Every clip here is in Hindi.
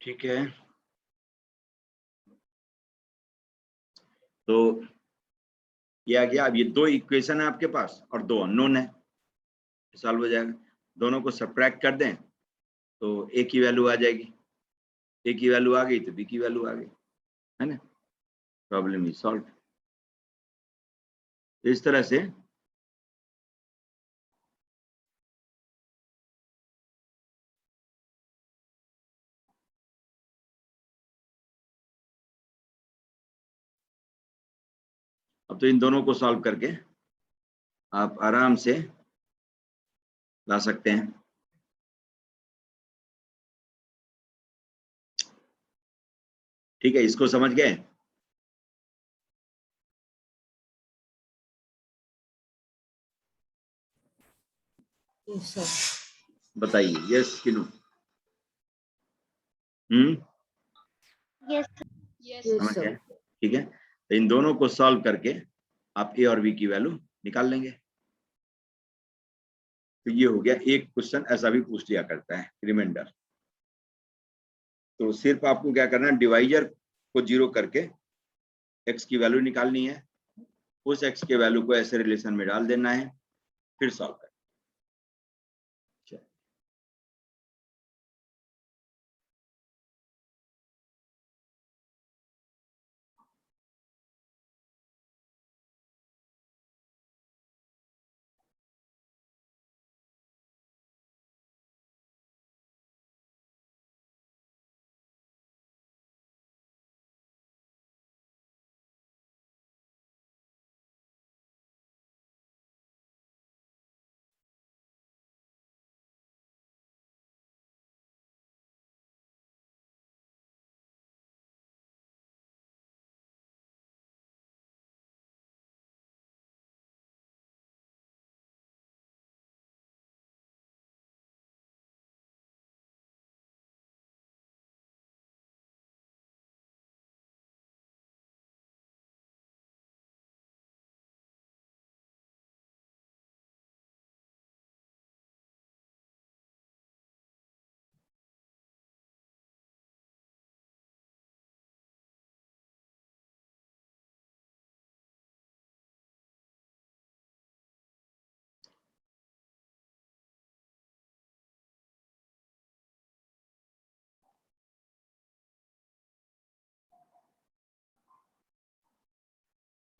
ठीक है, तो ये आ गया। अब ये दो इक्वेशन है आपके पास और दो अननोन है, सॉल्व हो जाएगा। दोनों को सब्ट्रैक्ट कर दें तो ए की वैल्यू आ जाएगी, ए की वैल्यू आ गई तो बी की वैल्यू आ गई, है ना। Problem is solve. इस तरह से अब तो इन दोनों को सॉल्व करके आप आराम से ला सकते हैं। ठीक है, इसको समझ गए? बताइए यस कि नो। समझ गए? ठीक है, तो इन दोनों को सॉल्व करके आप ए और बी की वैल्यू निकाल लेंगे। तो ये हो गया, एक क्वेश्चन ऐसा भी पूछ लिया करता है रिमाइंडर। तो सिर्फ आपको क्या करना है, डिवाइजर को जीरो करके एक्स की वैल्यू निकालनी है, उस एक्स के वैल्यू को ऐसे रिलेशन में डाल देना है, फिर सॉल्व करना।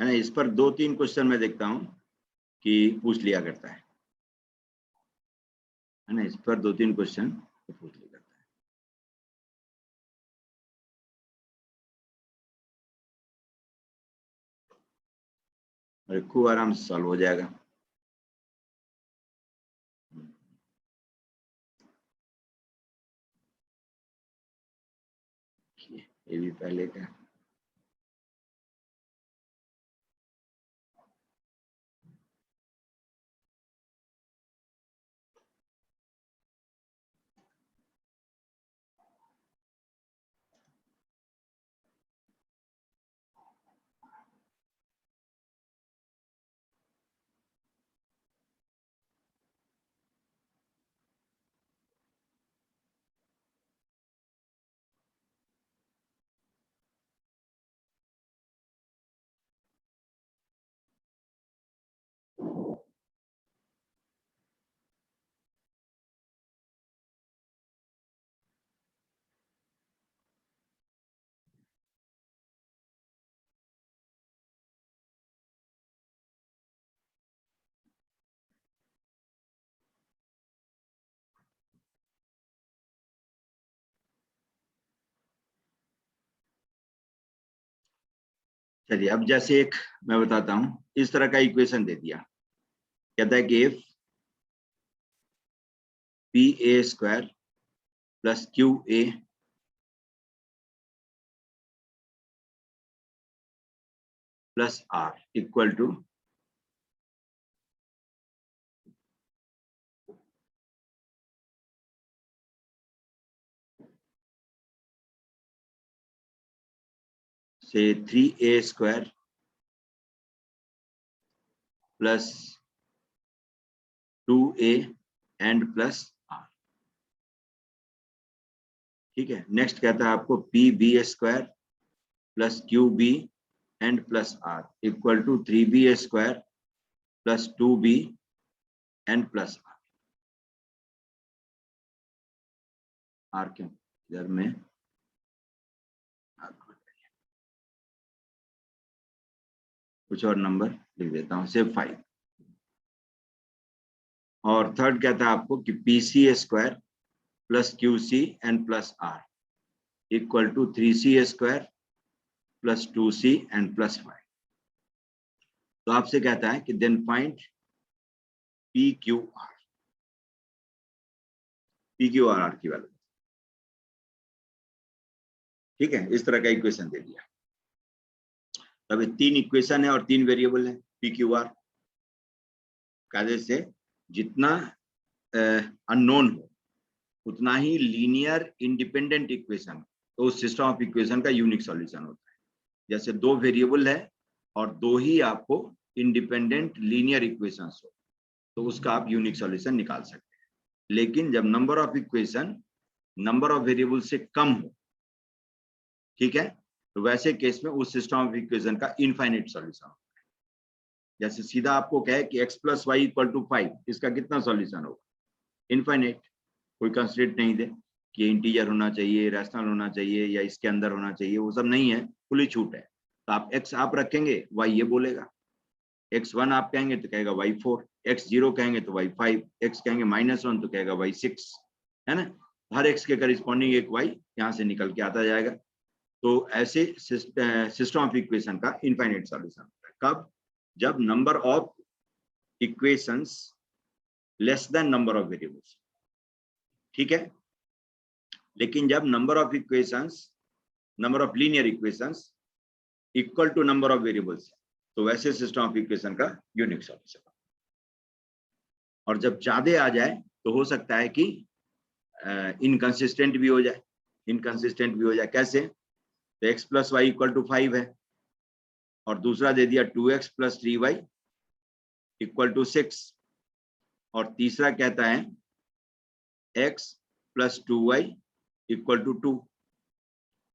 है ना। इस पर 2-3 क्वेश्चन मैं देखता हूँ कि पूछ लिया करता है ना। इस पर 2-3 क्वेश्चन पूछ लिया करता है। और खूब आराम से सॉल्व हो जाएगा। ये भी पहले का। चलिए, अब जैसे एक मैं बताता हूं, इस तरह का इक्वेशन दे दिया। कहता है कि if P A square plus Q A plus R equal to से 3a square plus 2a and plus R. ठीक है। नेक्स्ट कहता है आपको P B A square plus Q B and plus R equal to 3b A square plus 2b and plus R क्यों इधर में कुछ और नंबर लिख देता हूं, सिर्फ 5। और थर्ड कहता है आपको कि P C A square plus Q C and plus R equal to 3c A square plus 2c and plus 5। तो आपसे कहता है कि then find P Q R की वैल्यू। ठीक है, इस तरह का इक्वेशन दे दिया। तब 3 इक्वेशन है और 3 वेरिएबल है पी क्यू आर। कायदे से जितना अननोन हो उतना ही लीनियर इंडिपेंडेंट इक्वेशन, तो उस सिस्टम ऑफ इक्वेशन का यूनिक सॉल्यूशन होता है। जैसे 2 वेरिएबल है और 2 ही आपको इंडिपेंडेंट लीनियर इक्वेशंस हो, तो उसका आप यूनिक सॉल्यूशन निकाल सकते हैं। लेकिन जब number of equation number of variable से कम हो, ठीक है, तो वैसे केस में उस सिस्टम ऑफ इक्वेशन का इनफाइनाइट सॉल्यूशन होता है। जैसे सीधा आपको कहे कि x + y = 5, इसका कितना सॉल्यूशन होगा? इनफाइनाइट। कोई कंस्ट्रेंट नहीं दे कि इंटीजर होना चाहिए, रैशनल होना चाहिए या इसके अंदर होना चाहिए, वो सब नहीं है, खुली छूट है। तो आप x आप रखेंगे, y ये बोलेगा। x1 आप कहेंगे तो कहेगा y4, x0 कहेंगे तो y5, x कहेंगे -1 तो कहेगा y6, है ना। हर x के करिस्पॉन्डिंग एक y यहाँ से निकल के आता जाएगा। तो ऐसे सिस्टम ऑफ इक्वेशन का इनफाइनाइट सॉल्यूशन होता है। कब? जब number of equations less than number of variables. ठीक है। लेकिन जब number of equations, number of linear equations equal to number of variables, तो वैसे सिस्टम ऑफ इक्वेशन का यूनिक सॉल्यूशन। और जब ज्यादा आ जाए तो हो सकता है कि इनकंसिस्टेंट भी हो जाए। इनकंसिस्टेंट भी हो जाए कैसे? तो x + y = 5 है और दूसरा दे दिया 2x + 3y = 6 और तीसरा कहता है x + 2y = 2।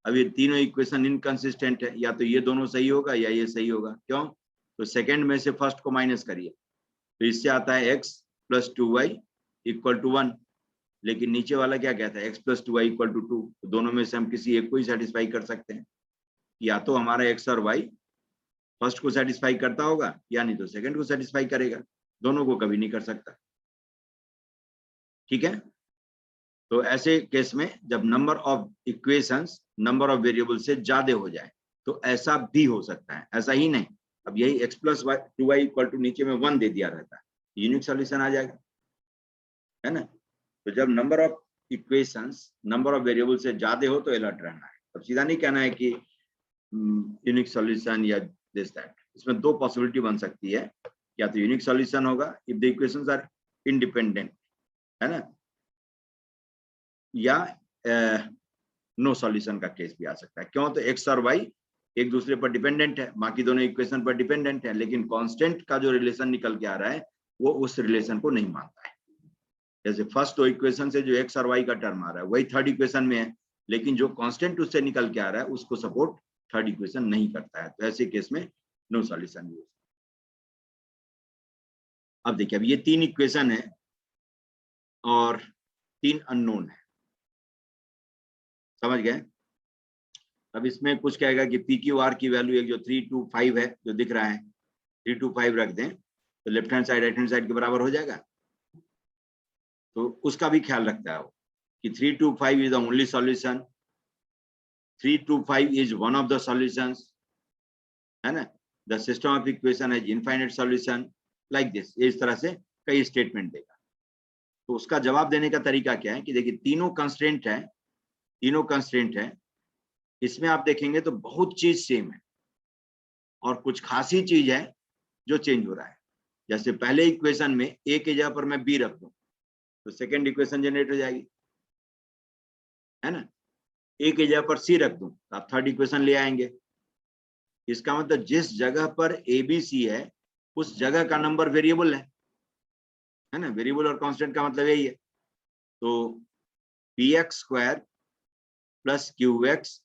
अब ये तीनों इक्वेशन इनकंसिस्टेंट है, या तो ये दोनों सही होगा या ये सही होगा। क्यों? तो सेकंड में से फर्स्ट को माइनस करिए, तो इससे आता है x + 2y = 1। लेकिन नीचे वाला क्या कहता है? x + 2y = 2। तो दोनों में से हम किसी एक को ही सेटिस्फाई कर सकते हैं। या तो हमारा x और y फर्स्ट को सेटिस्फाई करता होगा या नहीं तो सेकंड को सेटिस्फाई करेगा, दोनों को कभी नहीं कर सकता। ठीक है। तो ऐसे केस में जब number of equations number of variable से ज्यादा हो जाए तो ऐसा भी हो सकता है, ऐसा ही नहीं। अब यही x + 2y = नीचे में 1 दे दिया रहता है, यूनिक सॉल्यूशन आ जाएगा, है ना। तो जब number of equations number of variable से ज्यादा हो तो अलर्ट रहना है। अब सीधा नहीं कहना है कि यूनिक सॉल्यूशन या दिस दैट। इसमें 2 पॉसिबिलिटी बन सकती है, या तो यूनिक सॉल्यूशन होगा if the equations are independent, है ना, या नो सॉल्यूशन का केस भी आ सकता है। क्यों? तो x और y एक दूसरे पर डिपेंडेंट है, बाकी दोनों इक्वेशन पर डिपेंडेंट है, लेकिन कांस्टेंट का जो रिलेशन निकल के आ रहा है वो उस रिलेशन को नहीं मानता है। जैसे फर्स्ट 2 इक्वेशन से जो x और y का टर्म आ रहा है वही थर्ड इक्वेशन में है, लेकिन जो कांस्टेंट उससे निकल के आ रहा है उसको सपोर्ट थर्ड इक्वेशन नहीं करता है। तो ऐसे केस में नो सॉल्यूशन यूज। अब देखिए, अब ये 3 इक्वेशन है और 3 अननोन है, समझ गए। अब इसमें कुछ कहेगा कि पी क्यू आर की वैल्यू एक जो 325 है जो दिख रहा है, 325 रख दें तो left hand side right hand side के बराबर हो जाएगा। तो उसका भी ख्याल रखता है वो कि 325 is the only solution, 325 is one of the solutions, है ना। The system of equation has infinite solution like this. इस तरह से कई स्टेटमेंट देगा। तो उसका जवाब देने का तरीका क्या है कि देखिए तीनों कंस्ट्रेंट है, तीनों कंस्ट्रेंट है। इसमें आप देखेंगे तो बहुत चीज सेम है और कुछ खासी चीज है जो चेंज हो रहा है। जैसे पहले इक्वेशन में a की जगह पर मैं b रख दूं तो सेकंड इक्वेशन जनरेट हो जाएगी, है ना। a की जगह पर c रख दूं तो आप थर्ड इक्वेशन ले आएंगे। इसका मतलब जिस जगह पर a b c है उस जगह का नंबर वेरिएबल है ना। वेरिएबल और कांस्टेंट का मतलब यही है। तो px² plus Q X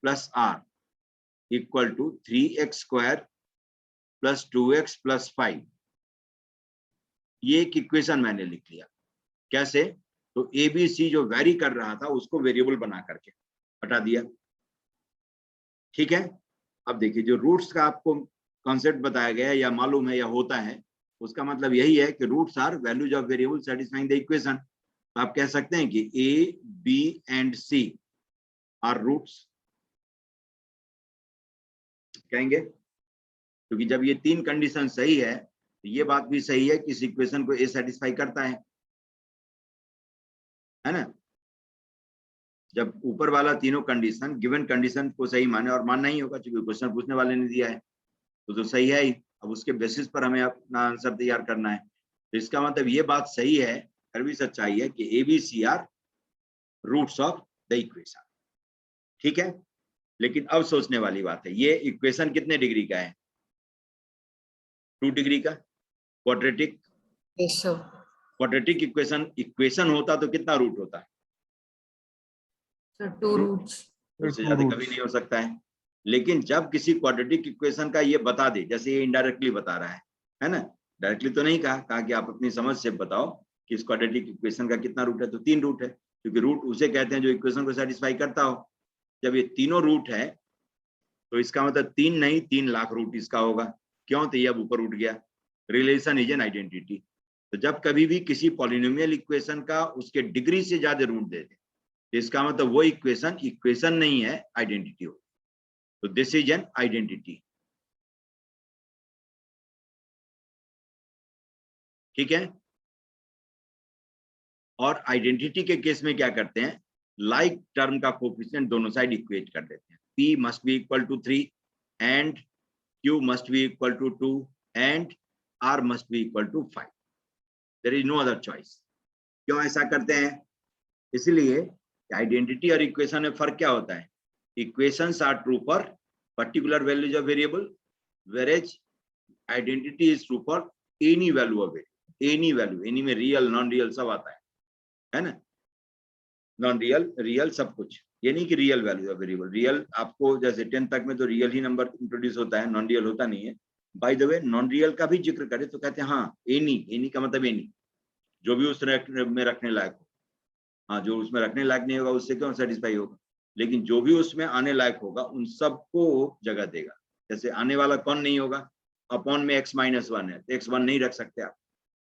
plus R equal to 3x square plus 2x plus 5। ये एक इक्वेशन मैंने लिख लिया। कैसे? तो ए बी सी जो वेरी कर रहा था उसको वेरिएबल बना करके हटा दिया। ठीक है। अब देखिए जो रूट्स का आपको कॉन्सेप्ट बताया गया है या मालूम है या होता है, उसका मतलब यही है कि roots are values of variable satisfying the equation. तो आप कह सकते हैं कि A B and C are roots, कहेंगे, क्योंकि जब ये तीन कंडीशन सही है तो ये बात भी सही है कि इस इक्वेशन को ए सेटिस्फाई करता है ना। जब ऊपर वाला तीनों कंडीशन गिवन कंडीशन को सही माने, और मानना ही होगा क्योंकि क्वेश्चन पूछने वाले ने दिया है तो सही है ही। अब उसके बेसिस पर हमें अपना आंसर तैयार करना है। तो इसका मतलब ये बात सही है, फिर भी सच्चाई है कि A B C are roots of the equation. ठीक है। लेकिन अब सोचने वाली बात है, ये इक्वेशन कितने डिग्री का है? 2 डिग्री का। क्वाड्रेटिक क्वाड्रेटिक इक्वेशन होता तो कितना रूट होता है? 2 रूट्स। उससे ज्यादा कभी नहीं हो सकता है। लेकिन जब किसी क्वाड्रेटिक इक्वेशन का ये बता दे, जैसे ये इनडायरेक्टली बता रहा है ना, डायरेक्टली तो नहीं कहा कि आप अपनी समझ से बताओ कि इस क्वाड्रेटिक इक्वेशन का कितना रूट है, तो 3 रूट है, क्योंकि रूट उसे कहते हैं जो इक्वेशन को सेटिस्फाई करता हो। जब ये तीनों रूट है तो इसका मतलब 3 नहीं 3 लाख रूट इसका होगा। क्यों? तो ये अब ऊपर उठ गया। Relation is an identity. तो जब कभी भी किसी पॉलिनोमियल इक्वेशन का उसके डिग्री से ज्यादा रूट दे दे तो इसका मतलब वो इक्वेशन नहीं है, आइडेंटिटी हो। तो दिस इज एन आइडेंटिटी। ठीक है। और आइडेंटिटी के केस में क्या करते हैं, लाइक टर्म का कोफिशिएंट दोनों साइड इक्वेट कर देते हैं। P must be equal to 3 and Q must be equal to 2 and R must be equal to 5। There is no other choice. क्यों ऐसा करते हैं? इसलिए आइडेंटिटी और इक्वेशन में फर्क क्या होता है? Equations are true for particular values of variable, whereas identity is true for any value of variable. Any value, any में रियल नॉन रियल सब आता है ना। नॉन रियल रियल सब कुछ, ये नहीं कि real value of variable. Real आपको जैसे 10 तक में तो रियल ही नंबर इंट्रोड्यूस होता है, नॉन रियल होता नहीं है। By the way non real का भी जिक्र करें तो कहते हैं हाँ एनी का मतलब एनी, जो भी उस में रखने लायक हो। हाँ, जो उसमें रखने लायक नहीं होगा उससे क्यों सेटिस्फाई होगा, लेकिन जो भी उसमें आने लायक होगा उन सबको जगह देगा। जैसे आने वाला कौन नहीं होगा, अपॉन में x-1 है तो x1 नहीं रख सकते आप,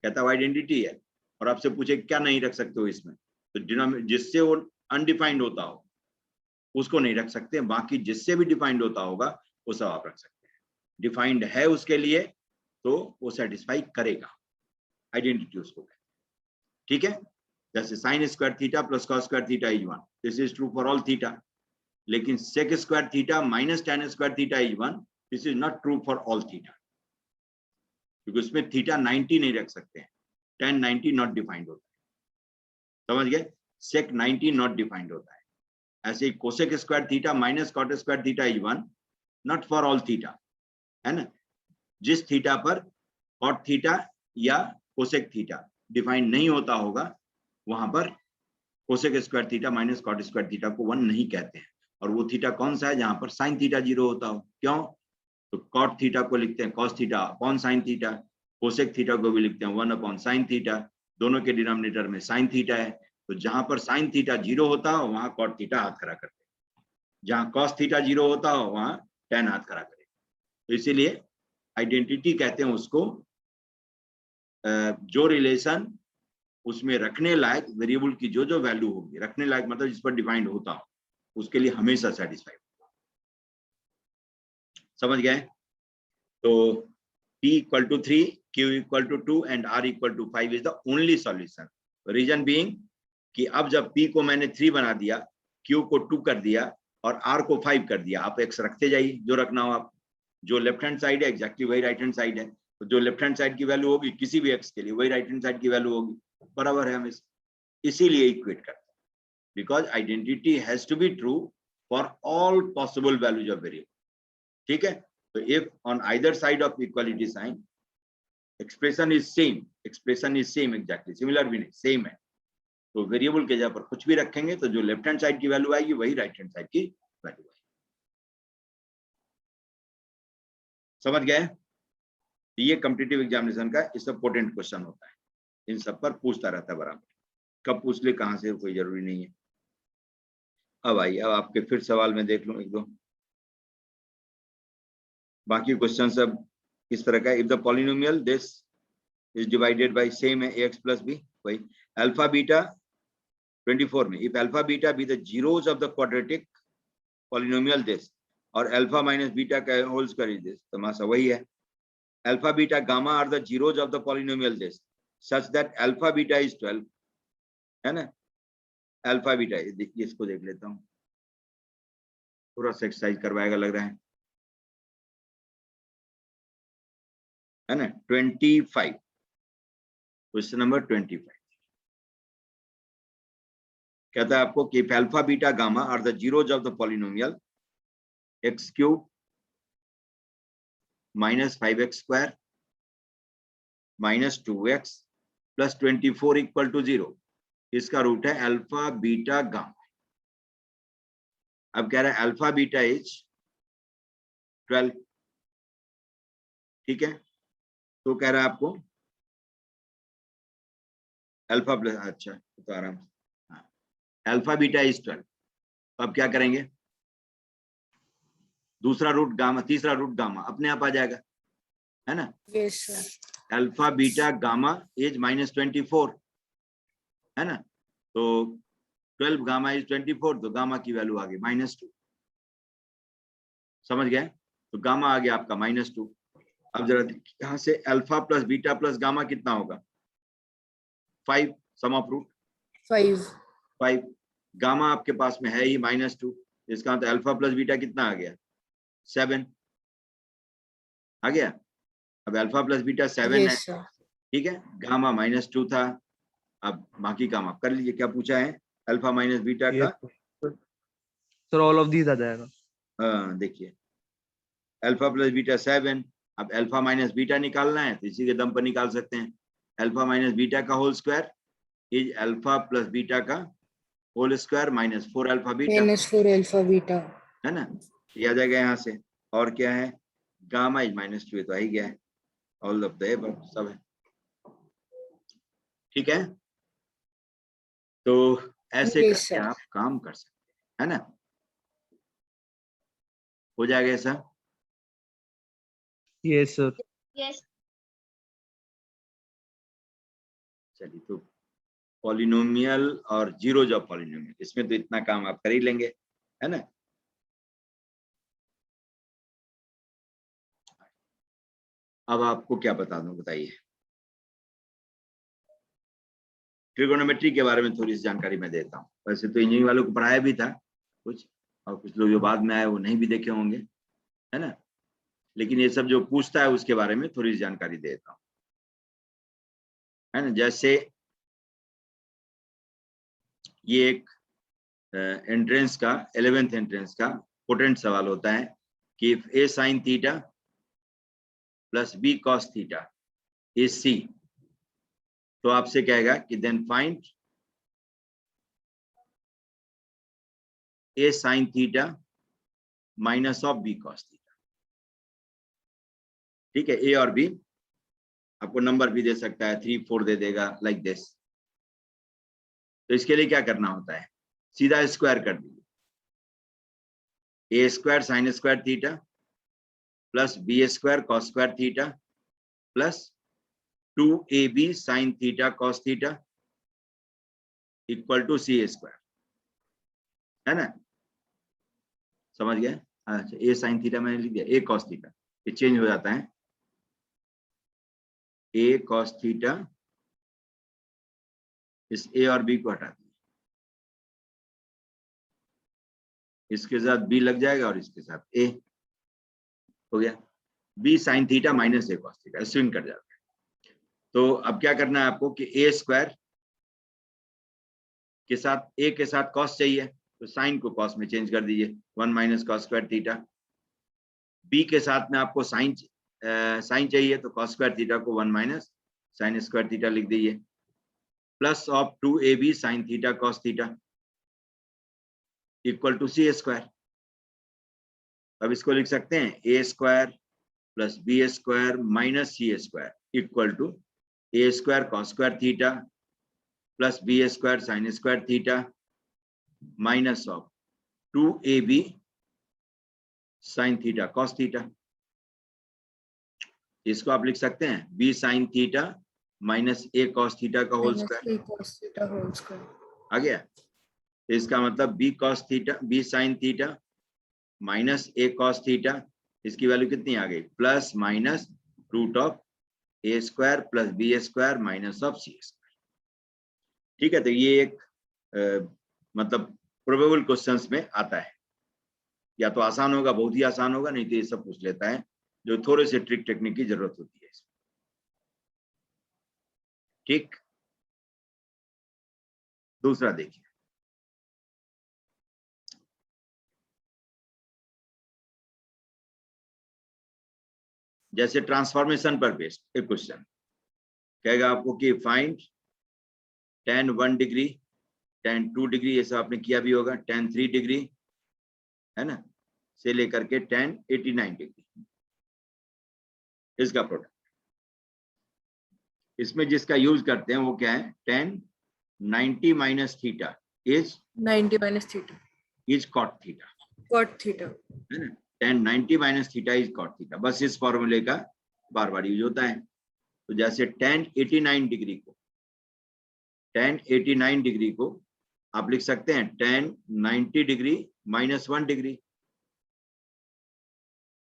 कहता है आइडेंटिटी है। और आपसे पूछे क्या नहीं रख सकते हो इसमें, तो जिससे वो अनडिफाइंड होता हो उसको नहीं रख सकते, बाकी जिससे भी डिफाइंड होता होगा वो सब आप रख सकते हैं। डिफाइंड है उसके लिए तो वो सेटिस्फाई करेगा, आइडेंटिटी उसको कहते हैं। ठीक है। जैसे sine square theta plus cos square theta is 1, this is true for all theta. लेकिन sec square theta minus tan square theta is 1, this is not true for all theta, क्योंकि उसमें थीटा 90 नहीं रख सकते हैं। tan 90 नॉट डिफाइंड होता है, समझ गए? सेक 90 नॉट डिफाइंड होता है। ऐसे ही cosec square theta minus cot square theta is 1, not for all theta, है ना। जिस थीटा पर कॉट थीटा या कोसेक थीटा डिफाइंड नहीं होता होगा वहां पर cosec square theta minus cot square theta को 1 नहीं कहते हैं। और वो थीटा कौन सा है? जहां पर साइन थीटा 0 होता हो। क्यों? तो कॉट थीटा को लिखते हैं cos theta upon sine theta, cosec theta को भी लिखते हैं 1 अपॉन साइन थीटा, दोनों के डिनोमिनेटर में साइन थीटा है। तो जहां पर साइन थीटा 0 होता हो वहां कॉट थीटा हाथ खड़ा करते हैं, जहां कॉस थीटा 0 होता हो वहां tan हाथ खड़ा करे। तो इसीलिए आइडेंटिटी कहते हैं उसको जो रिलेशन उसमें रखने लायक वेरिएबल की जो वैल्यू होगी, रखने लायक मतलब जिस पर डिफाइंड होता हो, उसके लिए हमेशा सेटिस्फाई होगा। समझ गए? तो P equal to 3, Q equal to 2 and R equal to 5 is the only solution. Reason being कि अब जब P को मैंने 3 बना दिया, Q को 2 कर दिया और R को 5 कर दिया, आप x रखते जाइए जो रखना हो आप। जो लेफ्ट हैंड साइड है एग्जैक्टली वही राइट हैंड साइड है, तो जो लेफ्ट हैंड साइड की वैल्यू होगी किसी भी x के लिए वही राइट हैंड साइड की वैल्यू होगी, बराबर है हमेशा। इसीलिए इक्वेट करते हैं, because identity has to be true for all possible values of variable. ठीक है। तो if on either side of equality sign expression is same exactly, similar भी नहीं, सेम है, तो वेरिएबल के जगह पर कुछ भी रखेंगे तो जो लेफ्ट हैंड साइड की वैल्यू आएगी वही राइट हैंड साइड की वैल्यू आएगी। समझ गए? ये कॉम्पिटिटिव एग्जामिनेशन का इस इंपॉर्टेंट क्वेश्चन होता है, इन सब पर पूछता रहता है बराबर, कब पूछ ले कहां से कोई जरूरी नहीं है। अब आइए, अब आपके फिर सवाल में देख लो एक दो, बाकी क्वेश्चन सब इस तरह का। If the polynomial this is divided by same है ax प्लस बी, वही अल्फा बीटा 24 में, if alpha beta be the zeros of the quadratic polynomial this, और अल्फा माइनस बीटा का होल स्क्वायर इज दिस, तमाशा वही है। Alpha beta gamma are the zeros of the polynomial this such that alpha beta is 12, है ना। अल्फा बीटा, इसको देख लेता हूँ, थोड़ा सा एक्सरसाइज करवाएगा लग रहा है ना। 25, क्वेश्चन नंबर 25 कहता है आपको कि alpha beta gamma are the zeros of the polynomial X cube minus 5x square minus 2x plus 24 equal to 0, इसका रूट है अल्फा बीटा गामा। अब कह रहा है अल्फा बीटा इज 12, ठीक है। तो कह रहा है आपको अल्फा प्लस, अच्छा तो आराम से, हाँ, अल्फा बीटा इज 12। तो अब क्या करेंगे, दूसरा रूट गामा, तीसरा रूट गामा अपने आप आ जाएगा, है ना। Yes sir. Alpha beta gamma is minus 24, है ना। तो 12 गामा इज 24, तो गामा की वैल्यू आ गई -2, समझ गए। तो गामा आ गया आपका -2। अब जरा यहाँ से alpha plus beta plus gamma कितना होगा, 5, सम ऑफ रूट 5। गामा आपके पास में है ही -2, इसका मतलब अल्फा प्लस बीटा कितना आ गया, 7 आ गया। अब अल्फा प्लस बीटा 7 है, ठीक है। गामा -2 था। अब बाकी काम आप कर लीजिए, क्या पूछा है, अल्फा माइनस बीटा का, सर ऑल ऑफ दीज आ जाएगा। हाँ देखिए, अल्फा प्लस बीटा 7। अब अल्फा माइनस बीटा निकालना है तो इसी के दम पर निकाल सकते हैं। अल्फा माइनस बीटा का whole square is alpha plus beta का whole square -4 alpha beta, -4 alpha beta, है ना। ये आ जाएगा यहाँ से। और क्या है, गामा इज -2, तो आ ही गया है, ऑल ऑफ द सब है, ठीक है। तो ऐसे Yes, करके sir. आप काम कर सकते हैं, है ना। हो जाएगा ऐसा। Yes sir. Yes. चलिए, तो पॉलिनोमियल और जीरोज ऑफ पॉलिनोमियल, इसमें तो इतना काम आप कर ही लेंगे, है ना। अब आपको क्या बता दूं, बताइए। ट्रिगोनोमेट्री के बारे में थोड़ी सी जानकारी मैं देता हूँ। वैसे तो इंजीनियरिंग वालों को पढ़ाया भी था कुछ, और कुछ लोग जो बाद में आए वो नहीं भी देखे होंगे, है ना। लेकिन ये सब जो पूछता है उसके बारे में थोड़ी सी जानकारी देता हूँ, है ना। जैसे ये एक एंट्रेंस का 11th एंट्रेंस का पोटेंट सवाल होता है कि if a sin theta plus b cos theta is c, तो आपसे कहेगा कि then find a sin theta minus of b cos theta, ठीक है। a और b आपको नंबर भी दे सकता है, 3 4 दे देगा, लाइक दिस। तो इसके लिए क्या करना होता है, सीधा स्क्वायर कर दीजिए, a square sine square theta plus b square cos square theta plus 2ab sine theta cos theta equal to c square, है ना। समझ गए। अच्छा, a साइन थीटा मैंने लिख दिया, a कॉस थीटा, ये चेंज हो जाता है, a कॉस थीटा, इस a और b को हटा दिए, इसके साथ b लग जाएगा और इसके साथ a हो गया, b sign theta minus a cos theta, swing कर जाता है। तो अब क्या करना है आपको कि a स्क्वायर के साथ a के साथ कॉस चाहिए, तो साइन को कॉस में चेंज कर दीजिए, 1 minus cos square theta. b के साथ में आपको साइन चाहिए, तो कॉस स्क्वायर थीटा को 1 माइनस साइन स्क्वायर थीटा लिख दीजिए। Plus of 2ab sine theta cos theta equal to c square. अब इसको लिख सकते हैं a square plus b square minus c square equal to a square cos square theta plus b square sine square theta minus of 2ab sine theta cos theta. इसको आप लिख सकते हैं b sine theta minus a cos theta का होल स्क्वायर। आ गया। तो इसका मतलब b cos theta b sine theta minus a cos theta, इसकी वैल्यू कितनी आ गई plus minus root of a square plus b square minus of c square. ठीक है, तो ये एक मतलब प्रोबेबल क्वेश्चंस में आता है। या तो आसान होगा, बहुत ही आसान होगा, नहीं तो ये सब पूछ लेता है जो थोड़े से ट्रिक टेक्निक की जरूरत होती है। ठीक, दूसरा देखिए, जैसे ट्रांसफॉर्मेशन पर बेस्ड एक क्वेश्चन कहेगा आपको कि find tan 1 degree tan 2 degree, ये सब आपने किया भी होगा, tan 3 डिग्री है ना, से लेकर के tan 89 डिग्री इसका प्रोडक्ट। इसमें जिसका यूज करते हैं वो क्या है, tan 90 minus theta is 90 minus theta. Is cot theta Cot theta. है ना, tan 90 minus theta is cot theta. बस इस फॉर्मूले का बार बार यूज होता है। तो जैसे tan 89 डिग्री को tan 89 डिग्री को आप लिख सकते हैं tan 90 डिग्री माइनस 1 डिग्री,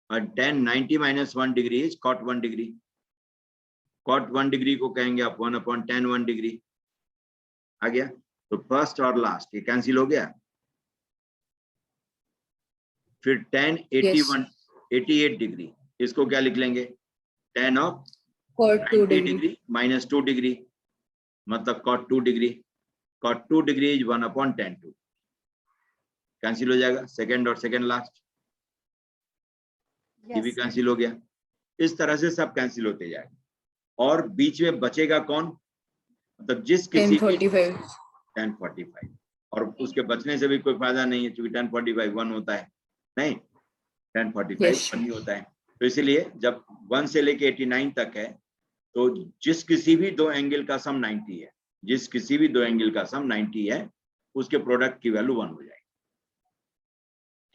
और tan 90 minus 1 degree is cot 1 degree. cot 1 degree को कहेंगे आप 1 अपॉन tan 1 डिग्री। आ गया। तो फर्स्ट और लास्ट ये कैंसिल हो गया। फिर tan 81 88 डिग्री, इसको क्या लिख लेंगे, tan of Cot 2 90 degree. Degree minus 2 degree, मतलब cot 2 degree. cot 2 degree is 1 upon tan 2, cancel हो जाएगा। सेकंड और सेकंड लास्ट ये भी कैंसिल हो गया। इस तरह से सब कैंसिल होते जाएगा। और बीच में बचेगा कौन, मतलब जिस किसी भी 1045. tan 45, और उसके बचने से भी कोई फायदा नहीं है क्योंकि tan 45 1 होता है, नहीं tan 45 Yes. 1 ही होता है। तो इसलिए जब 1 से लेके 89 तक है तो जिस किसी भी दो एंगल का सम 90 है, जिस किसी भी दो एंगल का सम 90 है उसके प्रोडक्ट की वैल्यू 1 हो जाएगी।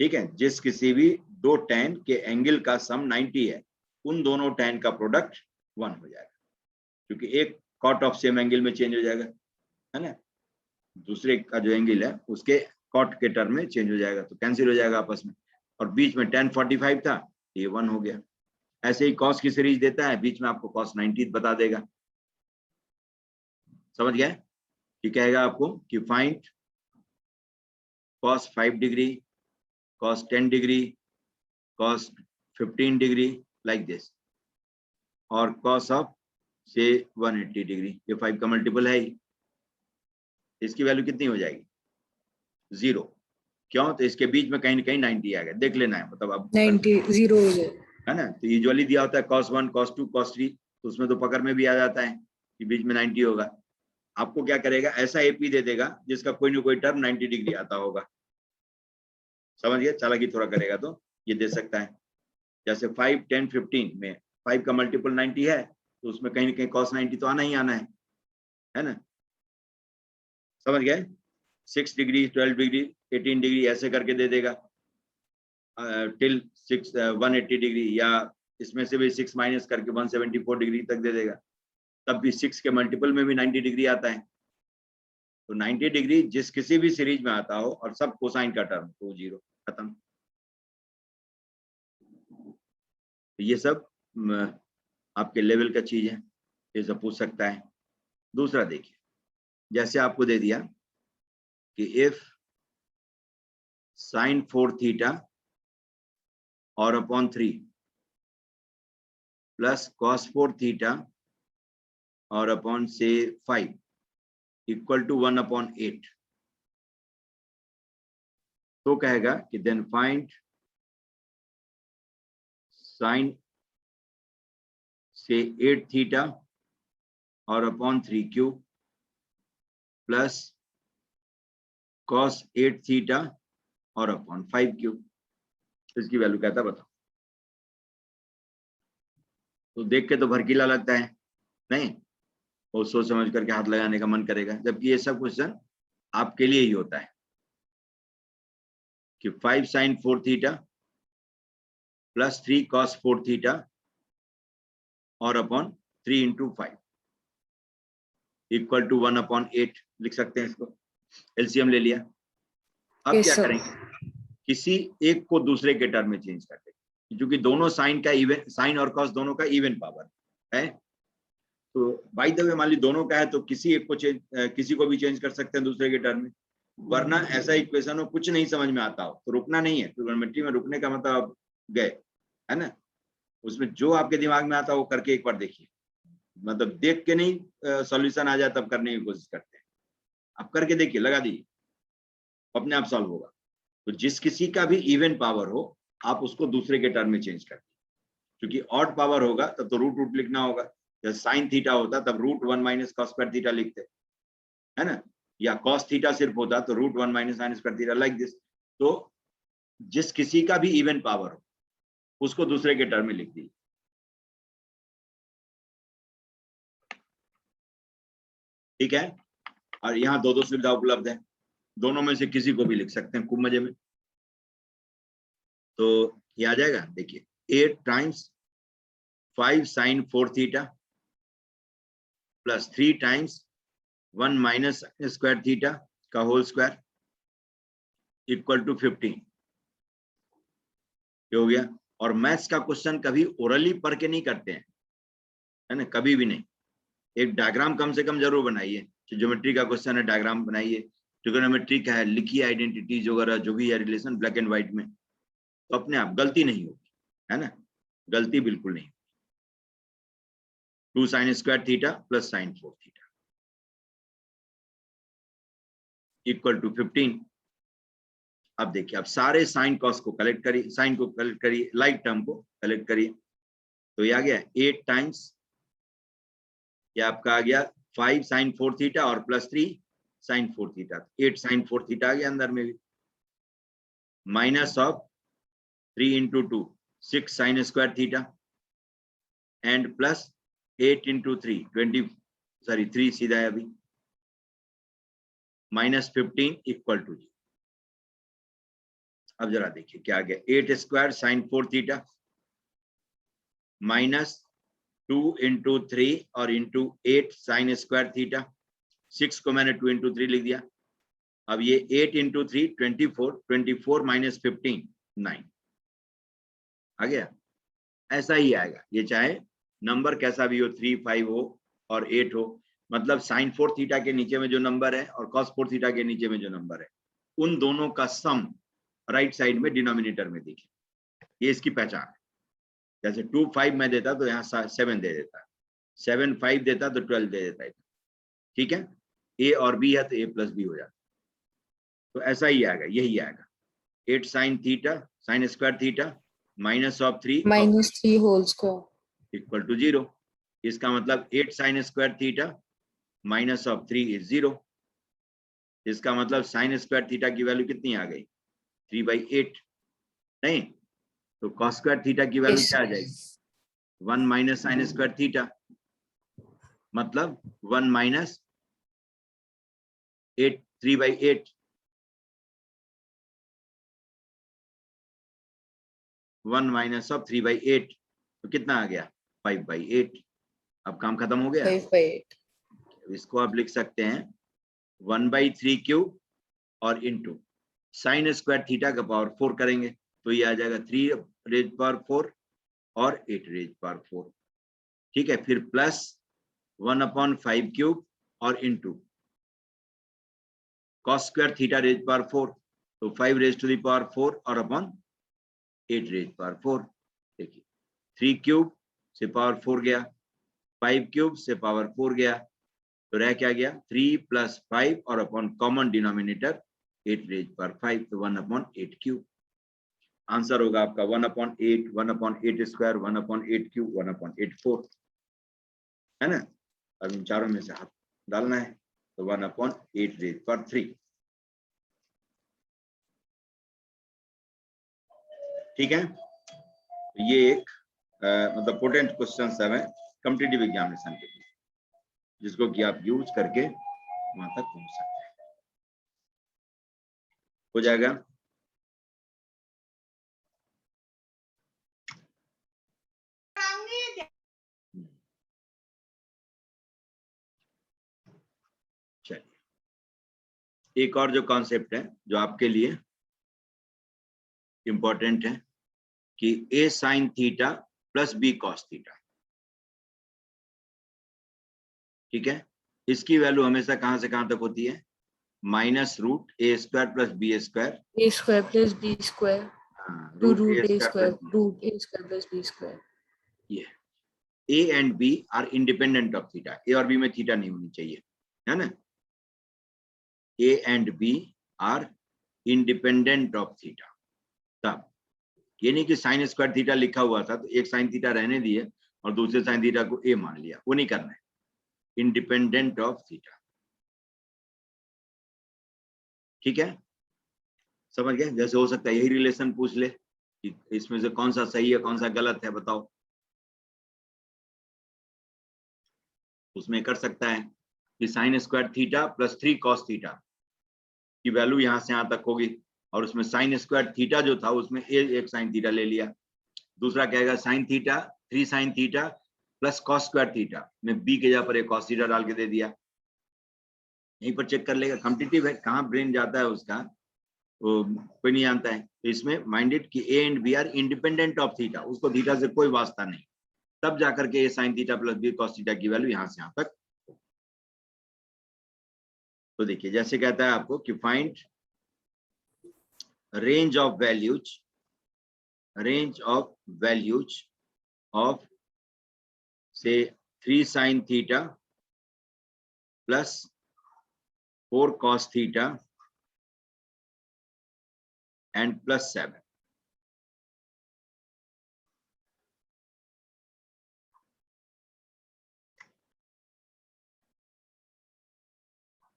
ठीक है, जिस किसी भी दो tan के एंगल का सम 90 है उन दोनों tan का प्रोडक्ट 1 हो जाएगा, क्योंकि एक cot ऑफ सेम एंगल में चेंज हो जाएगा, है ना, दूसरे का जो एंगल है उसके cot के टर्म में चेंज हो जाएगा, तो कैंसिल हो जाएगा आपस में। और बीच में tan 45 था, ये 1 हो गया। ऐसे ही cos की सीरीज देता है, बीच में आपको cos 90 बता देगा। समझ गए? ये कहेगा आपको कि find cos 5 degree, cos 10 degree, cos 15 degree like this, और cos ऑफ से 180 डिग्री। ये 5 का मल्टीपल है ही, इसकी वैल्यू कितनी हो जाएगी, 0। क्यों, तो इसके बीच में कहीं ना कहीं 90 आ गया, देख लेना है, मतलब अब 90 0 हो जाए. है ना। तो यूजुअली दिया होता है cos 1 cos 2 cos 3, तो उसमें तो पकड़ में भी आ जाता है कि बीच में 90 होगा। आपको क्या करेगा, ऐसा एपी दे देगा जिसका कोई ना कोई टर्म 90 डिग्री आता होगा। समझ गए, चालाकी थोड़ा करेगा तो ये दे सकता है। जैसे 5 10 15 में 5 का मल्टीपल 90 है, तो उसमें कहीं ना कहीं cos 90 तो आना ही आना है ना। समझ गए, 6 डिग्री 12 डिग्री 18 डिग्री ऐसे करके दे देगा टिल 6 180 डिग्री, या इसमें से भी 6 माइनस करके 174 डिग्री तक दे देगा, तब भी 6 के मल्टीपल में भी 90 डिग्री आता है। तो 90 डिग्री जिस किसी भी सीरीज में आता हो और सब कोसाइन का टर्म, तो 0 खत्म। ये सब आपके लेवल का चीज है, ये सब पूछ सकता है। दूसरा देखिए, जैसे आपको दे दिया कि इफ sin 4 थीटा और अपॉन 3 प्लस cos 4 थीटा और अपॉन से 5 इक्वल टू 1 अपॉन 8, तो कहेगा कि देन फाइंड sin से 8 थीटा और upon 3 cube plus cos 8 theta और अपॉन 5 क्यूब। इसकी वैल्यू क्या था बताओ। तो देख के तो भड़कीला लगता है, नहीं? और सोच समझ करके हाथ लगाने का मन करेगा, जबकि ये सब क्वेश्चन आपके लिए ही होता है कि 5 sin 4 theta plus 3 cos 4 theta और अपॉन 3 इंटू 5 इक्वल टू 1/8 लिख सकते हैं इसको। एलसीएम ले लिया। अब Yes, क्या sir. करेंगे, किसी एक को दूसरे के टर्म में चेंज कर देंगे, क्योंकि दोनों साइन का इवन, साइन और कॉस दोनों का इवन पावर है। तो बाय द वे मान ली दोनों का है तो किसी एक को चेंज, किसी को भी चेंज कर सकते हैं दूसरे के टर्म में। वरना ऐसा इक्वेशन हो कुछ नहीं समझ में आता हो तो रुकना नहीं है। ट्रिग्नोमेट्री में रुकने का मतलब आप गए, है ना? उसमें जो आपके दिमाग में आता है वो करके एक बार देखिए, मतलब देख के नहीं सॉल्यूशन आ जाए तब करने की कोशिश करते हैं। आप करके देखिए, लगा दीजिए, अपने आप सॉल्व होगा। तो जिस किसी का भी इवन पावर हो आप उसको दूसरे के टर्म में चेंज कर दीजिए, क्योंकि ऑड पावर होगा तब तो रूट रूट लिखना होगा। जब साइन थीटा होता तब root 1 minus cos square theta लिखते, है ना? या कॉस थीटा सिर्फ होता तो root 1 minus sine square theta, like this. तो जिस किसी का भी इवन पावर हो उसको दूसरे के टर्म में लिख दीजिए। ठीक है? और यहाँ दो सुविधा उपलब्ध है, दोनों में से किसी को भी लिख सकते हैं खूब मजे में। तो ये आ जाएगा, देखिए 8 times 5 sin 4 theta plus 3 times 1 minus square theta का होल स्क्वायर इक्वल टू 15। ये हो गया। और मैथ्स का क्वेश्चन कभी ओरली पढ़ के नहीं करते हैं, है ना? कभी भी नहीं। एक डायग्राम कम से कम जरूर बनाइए। ज्योमेट्री का क्वेश्चन है, डायग्राम बनाइए। ट्रिगोनोमेट्री का है, लिखिए आइडेंटिटीज वगैरह जो भी है रिलेशन ब्लैक एंड व्हाइट में, तो अपने आप गलती नहीं होगी, है ना? गलती बिल्कुल नहीं। 2 sin square theta plus sin 4 theta equal to 15। अब देखिए, अब सारे साइन कॉस को कलेक्ट करिए, साइन को कलेक्ट करिए, लाइक टर्म को कलेक्ट करिए। तो ये आ गया 8 टाइम्स, ये आपका आ गया 5 sin 4 थीटा और plus 3 sin 4 theta, 8 sin 4 theta आ गया अंदर में भी, minus of 3 into 2 6 sin square theta and plus 8 into 3 20, sorry 3 सीधा है अभी, माइनस 15 इक्वल टू 0। अब जरा देखिए क्या आ गया, 8 square sin 4 theta minus 2 into 3 और इंटू 8 sin स्क्वायर थीटा। 6 को मैंने 2 इंटू 3 लिख दिया। अब ये 8 इंटू 3 24, 24 माइनस 15 9 आ गया। ऐसा ही आएगा ये, चाहे नंबर कैसा भी हो, 3 5 हो और 8 हो। मतलब sin 4 थीटा के नीचे में जो नंबर है और cos 4 थीटा के नीचे में जो नंबर है, उन दोनों का सम राइट साइड में डिनोमिनेटर में दिखे। ये इसकी पहचान है। जैसे 2 5 में देता तो यहाँ 7 दे देता, 7 5 देता तो 12 दे देता है। ठीक है? a और b है तो a प्लस b हो जाता। तो ऐसा ही आएगा, यही आएगा 8 sin थीटा sin square theta minus of 3 -3 whole square. Equal to 0। इसका मतलब 8 sin square theta minus of 3 is 0। इसका मतलब sin स्क्वायर थीटा की वैल्यू कितनी आ गई, 3/8। नहीं तो cos स्क्वायर थीटा की वैल्यू Yes, क्या आ sir. जाएगी, 1 माइनस sin स्क्वायर थीटा, मतलब 1 माइनस 8 3/8, 1 माइनस ऑफ 3/8, तो कितना आ गया 5/8। अब काम खत्म हो गया। 5/8. इसको आप लिख सकते हैं 1/3 क्यूब और इंटू साइन स्क्वायर थीटा का पावर 4 करेंगे तो ये आ जाएगा 3 रेज पावर 4 और 8 रेज पावर 4। ठीक है? फिर प्लस 1/5 क्यूब और into cos square theta raise power 4, तो 5 रेज टू द पावर 4 और अपॉन 8 रेज पावर 4। देखिए 3 क्यूब से पावर 4 गया, 5 क्यूब से पावर 4 गया, तो रह क्या गया 3 + 5 और upon common denominator 8 raise power 5, तो 1/8 क्यूब। आंसर होगा आपका 1/8, 1/8 स्क्वायर, 1/8 क्यूब, 1/8 4, है ना? अब इन चारों में से हाथ डालना है। तो 1/8⁵ ठीक है। तो ये एक मतलब पोटेंट क्वेश्चन सब है कॉम्पिटिटिव एग्जामिनेशन के लिए, जिसको कि आप यूज करके वहां तक पहुंच सकते हैं। हो जाएगा। चलिए, एक और जो कॉन्सेप्ट है जो आपके लिए इंपॉर्टेंट है कि a sin theta plus b cos theta, ठीक है। इसकी वैल्यू हमेशा कहां से कहां तक होती है? -√a² + b², A square plus B square to root A square plus B square. ये a and b are independent of theta. a और b में थीटा नहीं होनी चाहिए, है ना। a and b are independent of theta. तब ये नहीं कि sin स्क्वायर थीटा लिखा हुआ था तो एक sin थीटा रहने दिए और दूसरे sin थीटा को a मान लिया, वो नहीं करना है। इंडिपेंडेंट ऑफ थीटा, ठीक है, समझ गए। जैसे हो सकता है यही रिलेशन पूछ ले कि इसमें से कौन सा सही है कौन सा गलत है बताओ, उसमें कर सकता है कि sin square theta plus 3 cos theta की वैल्यू यहां से यहां तक होगी, और उसमें sin स्क्वायर थीटा जो था उसमें एक sin थीटा ले लिया। दूसरा कहेगा sin theta 3 sin theta plus cos square theta में b के जगह पर एक cos थीटा डाल के दे दिया। यहीं पर चेक कर लेगा, कॉम्पिटिटिव है, कहाँ ब्रेन जाता है उसका वो कोई नहीं जानता है। तो इसमें माइंडेड कि a and b are independent of theta, उसको थीटा से कोई वास्ता नहीं, तब जाकर के a sin theta plus b cos theta की वैल्यू यहां से यहां तक। तो देखिए जैसे कहता है आपको कि find range of values of से 3 sin theta plus 4 cos theta and plus 7।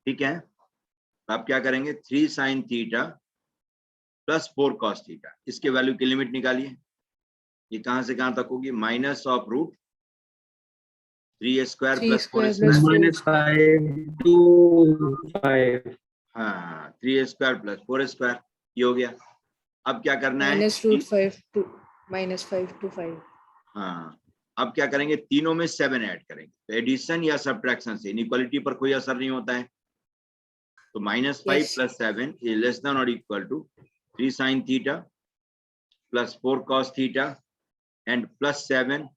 ठीक है, तो आप क्या करेंगे? 3 sin theta plus 4 cos theta, इसके वैल्यू की लिमिट निकालिए। ये कहां से कहां तक होगी? Minus of root 3a² Three plus 4 square plus square, 5 to 5. हाँ 3a² प्लस 4 स्क्वायर, ये हो गया। अब क्या करना है? -√5 to -5 to 5. हाँ, अब क्या करेंगे? तीनों में 7 ऐड करेंगे, तो एडिशन या सब्ट्रैक्शन से इनइक्वालिटी पर कोई असर नहीं होता है। तो -5 Yes. + 7 इज लेस देन और equal to 3 sin theta plus 4 cos theta and plus 7,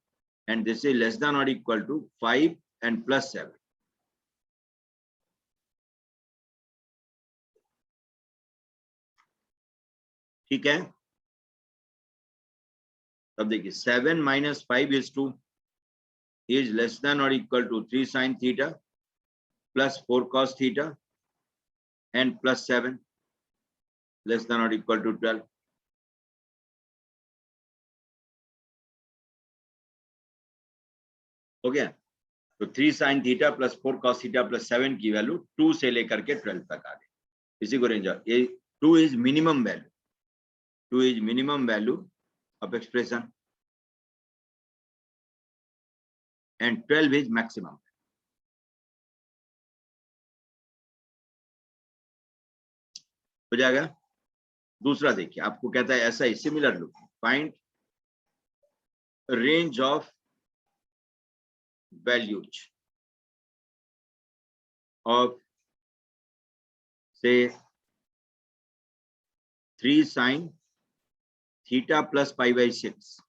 and this is less than or equal to 5 and plus 7. ठीक है, तब देखिए 7 - 5 is 2 is less than or equal to 3 sin theta plus 4 cos theta and plus 7 less than or equal to 12. हो गया। तो 3 sin theta plus 4 cos theta plus 7 की वैल्यू 2 से लेकर के 12 तक आ गई। इसी को रेंज, ये 2 is minimum value, 2 is minimum value of expression and 12 is maximum. हो जाएगा। दूसरा देखिए, आपको कहता है ऐसा ही similar look, find range of values of से 3 sin थीटा प्लस π/6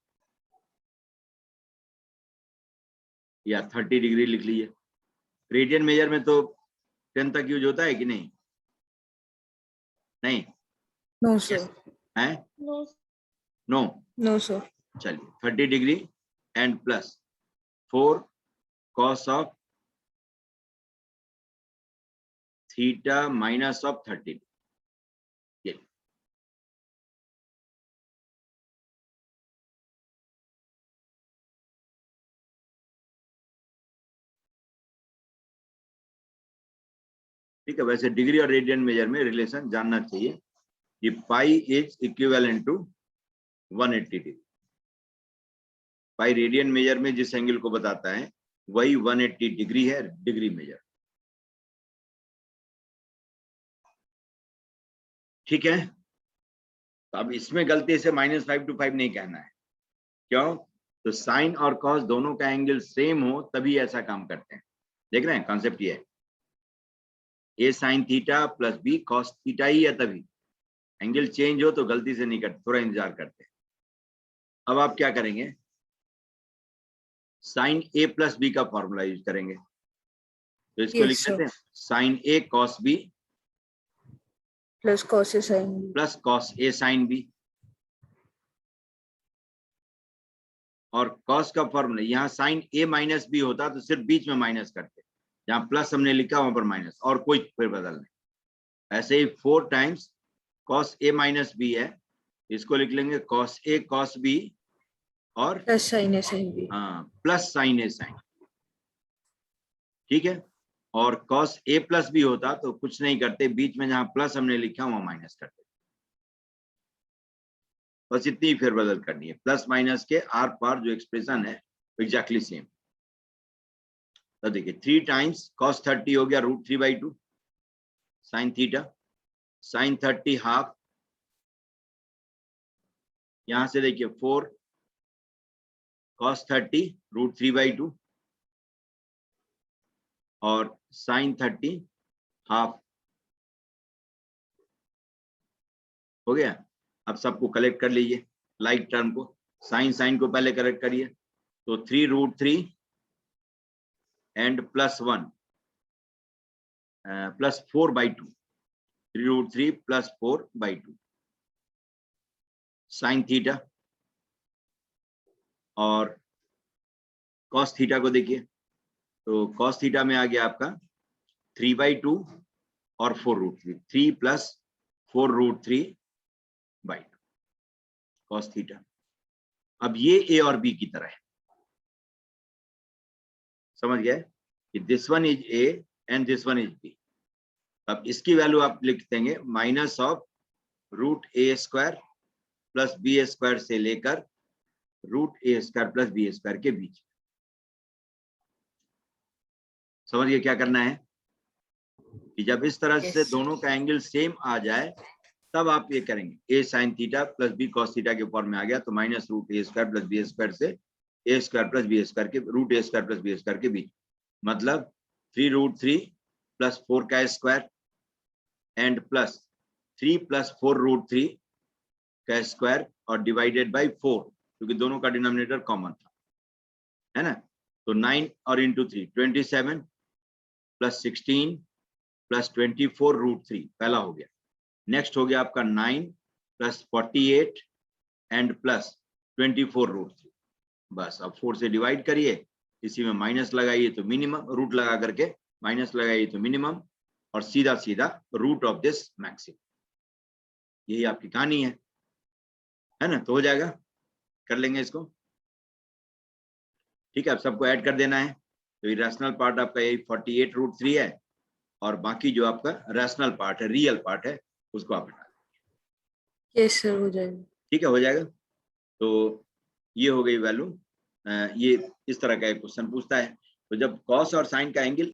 या 30 डिग्री लिख लीजिए। रेडियन मेजर में तो 10 तक यूज होता है कि नहीं? नहीं No, sir. है? No. नो। No, sir. चलिए 30 degree and plus 4 cos of theta minus of 30। ठीक है, वैसे डिग्री और रेडियन मेजर में रिलेशन जानना चाहिए कि pi is equivalent to 180 degree. Pi radian measure में जिस एंगल को बताता है वही 180 डिग्री है डिग्री मेजर। ठीक है, तो अब इसमें गलती से -5 to 5 नहीं कहना है। क्यों? तो साइन और कॉस दोनों का एंगल सेम हो तभी ऐसा काम करते हैं। देख रहे हैं कॉन्सेप्ट ये है, a sine theta plus b cos theta ही है, तभी एंगल चेंज हो तो गलती से नहीं करते, थोड़ा इंतजार करते हैं। अब आप क्या करेंगे, साइन ए प्लस बी का फॉर्मूला यूज करेंगे। तो इसको Yes, लिख sir. लेते हैं, sine A cos B Plus cos A sin B. Plus cos A sine B. और कॉस का फॉर्मूला, यहाँ साइन ए माइनस बी होता तो सिर्फ बीच में माइनस करते, जहां प्लस हमने लिखा वहां पर माइनस, और कोई फिर बदल नहीं। ऐसे ही 4 times cos A minus B है, इसको लिख लेंगे कॉस ए कॉस बी और Plus sin A sin B. हाँ प्लस साइन ए साइन। ठीक है, और कॉस ए प्लस बी होता तो कुछ नहीं करते, बीच में जहां प्लस हमने लिखा वहां माइनस करते। बस इतनी फेरबदल करनी है, प्लस माइनस के आर पार जो एक्सप्रेशन है एग्जैक्टली सेम। तो देखिए 3 टाइम्स cos 30 हो गया √3/2 साइन थीटा, साइन 30 हाफ, यहां से देखिए 4 cos 30 √3/2 और साइन 30 हाफ हो गया। अब सबको कलेक्ट कर लीजिए, लाइक टर्म को, साइन साइन को पहले कलेक्ट करिए, तो 3√3 and +1 plus 4/2, 3√3 plus 4/2 sine theta, और कॉस थीटा को देखिए, तो कॉस थीटा में आ गया आपका 3/2 और 4√3, 3 प्लस 4√3/2 कॉस थीटा। अब ये ए और बी की तरह है, समझ गए कि this one is A and this one is B. अब इसकी वैल्यू आप लिख देंगे -√a² प्लस b² से लेकर √a² प्लस b² के बीच। समझिए क्या करना है कि जब इस तरह से Yes. दोनों का एंगल सेम आ जाए तब आप ये करेंगे, a sin theta plus b cos theta के फॉर्म में आ गया तो -√a² प्लस b² से a² प्लस b² के √a² प्लस b² के बीच, मतलब 3√3 प्लस 4 का स्क्वायर एंड प्लस 3 प्लस 4√3 का स्क्वायर और डिवाइडेड बाय 4, क्योंकि दोनों का डिनोमिनेटर कॉमन था, है ना। तो 9 और इंटू 3 27 प्लस 16 प्लस 24√3 पहला हो गया। नेक्स्ट हो गया आपका 9 प्लस 48 एंड प्लस 24√3। बस अब 4 से डिवाइड करिए, इसी में माइनस लगाइए तो मिनिमम, रूट लगा करके माइनस लगाइए तो मिनिमम, और सीधा सीधा रूट ऑफ दिस मैक्सिमम। यही आपकी कहानी है ना। तो हो जाएगा, कर लेंगे इसको। ठीक है, अब सबको ऐड कर देना है। तो इरेशनल पार्ट आपका यही 48√3 है, और बाकी जो आपका रैशनल पार्ट है, रियल पार्ट है, उसको आप हटा दें। Yes, sir. हो जाएगा। ठीक है, हो जाएगा। तो ये हो गई वैल्यू। ये इस तरह का एक क्वेश्चन पूछता है, तो जब कॉस और साइन का एंगल